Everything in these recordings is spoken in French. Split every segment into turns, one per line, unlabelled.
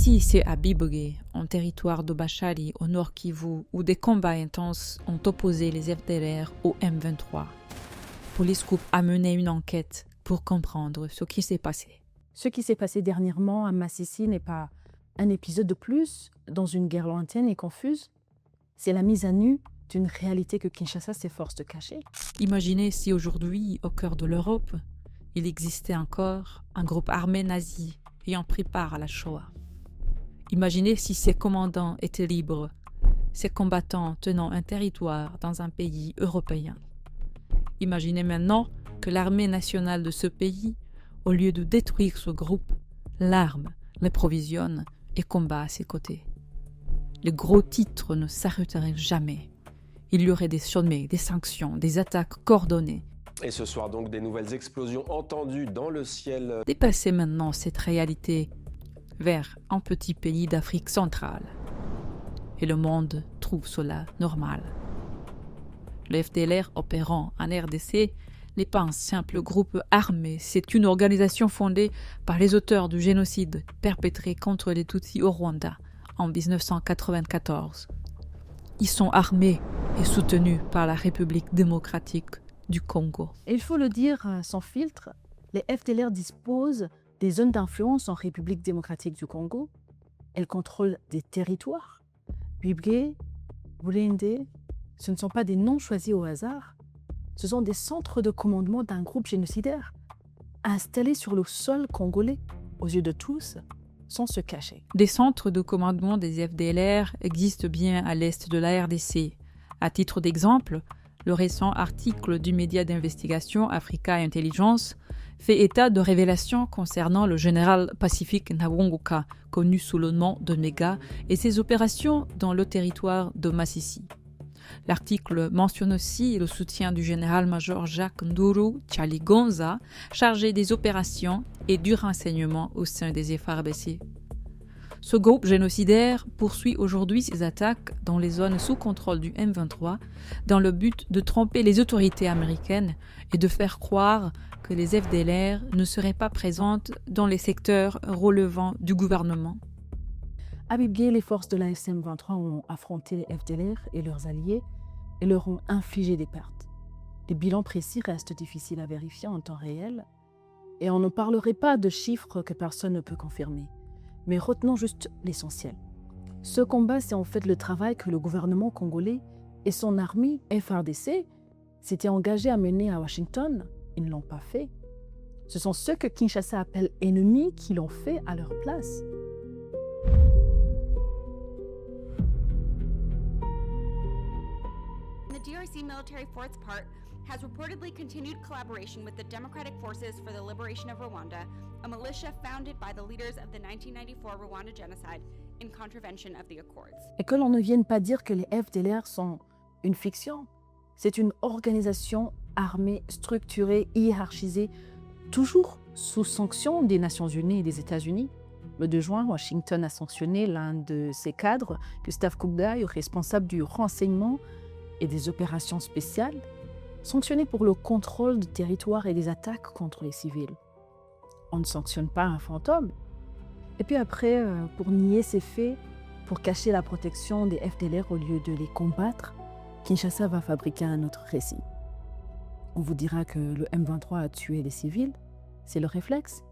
Ici, c'est à Bibougué, en territoire de Bachali, au nord Kivu, où des combats intenses ont opposé les FDLR au M23. Polyscoop a mené une enquête pour comprendre ce qui s'est passé.
Ce qui s'est passé dernièrement à Masisi n'est pas un épisode de plus dans une guerre lointaine et confuse. C'est la mise à nu d'une réalité que Kinshasa s'efforce de cacher.
Imaginez si aujourd'hui, au cœur de l'Europe, il existait encore un groupe armé nazi ayant pris part à la Shoah. Imaginez si ces commandants étaient libres, ces combattants tenant un territoire dans un pays européen. Imaginez maintenant que l'armée nationale de ce pays, au lieu de détruire ce groupe, l'arme, les provisionne et combat à ses côtés. Les gros titres ne s'arrêteraient jamais. Il y aurait des sommets, des sanctions, des attaques coordonnées.
Et ce soir donc, des nouvelles explosions entendues dans le ciel.
Dépasser maintenant cette réalité vers un petit pays d'Afrique centrale. Et le monde trouve cela normal. Le FDLR opérant en RDC n'est pas un simple groupe armé, c'est une organisation fondée par les auteurs du génocide perpétré contre les Tutsis au Rwanda en 1994. Ils sont armés et soutenus par la République démocratique du Congo.
Et il faut le dire sans filtre, les FDLR disposent des zones d'influence en République démocratique du Congo. Elles contrôlent des territoires. Bibougué, Bulende, ce ne sont pas des noms choisis au hasard. Ce sont des centres de commandement d'un groupe génocidaire installés sur le sol congolais, aux yeux de tous, sans se cacher.
Des centres de commandement des FDLR existent bien à l'est de la RDC. À titre d'exemple, le récent article du média d'investigation Africa Intelligence fait état de révélations concernant le général Pacifique Nabongoka, connu sous le nom de Méga, et ses opérations dans le territoire de Masisi. L'article mentionne aussi le soutien du général-major Jacques Nduru Tchaligonza, chargé des opérations et du renseignement au sein des FARDC. Ce groupe génocidaire poursuit aujourd'hui ses attaques dans les zones sous contrôle du M23 dans le but de tromper les autorités américaines et de faire croire que les FDLR ne seraient pas présentes dans les secteurs relevant du gouvernement.
À Bibougué, les forces de la SM-23 ont affronté les FDLR et leurs alliés et leur ont infligé des pertes. Les bilans précis restent difficiles à vérifier en temps réel et on ne parlerait pas de chiffres que personne ne peut confirmer. Mais retenons juste l'essentiel. Ce combat, c'est en fait le travail que le gouvernement congolais et son armée FARDC s'étaient engagés à mener à Washington. Ils ne l'ont pas fait. Ce sont ceux que Kinshasa appelle ennemis qui l'ont fait à leur place.
The DRC military for its part has reportedly continued collaboration with the Democratic Forces for the Liberation of Rwanda, a militia founded by the leaders of the 1994 Rwanda genocide in contravention of the Accords.
Et que l'on ne vienne pas dire que les FDLR sont une fiction. C'est une organisation armée, structurée, hiérarchisée, toujours sous sanction des Nations Unies et des États-Unis. Le 2 juin, Washington a sanctionné l'un de ses cadres, Gustave Kougdaï, responsable du renseignement et des opérations spéciales, sanctionné pour le contrôle du territoire et des attaques contre les civils. On ne sanctionne pas un fantôme. Et puis après, pour nier ces faits, pour cacher la protection des FDLR au lieu de les combattre, Kinshasa va fabriquer un autre récit. On vous dira que le M23 a tué les civils. C'est le réflexe,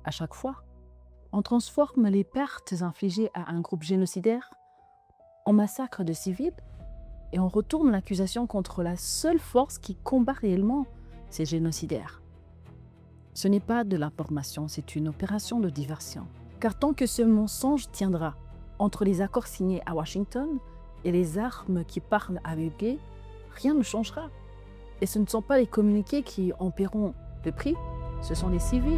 à chaque fois. On transforme les pertes infligées à un groupe génocidaire en massacre de civils et on retourne l'accusation contre la seule force qui combat réellement ces génocidaires. Ce n'est pas de l'information, c'est une opération de diversion. Car tant que ce mensonge tiendra entre les accords signés à Washington et les armes qui parlent à Bibougué, rien ne changera. Et ce ne sont pas les communiqués qui en paieront le prix, ce sont les civils.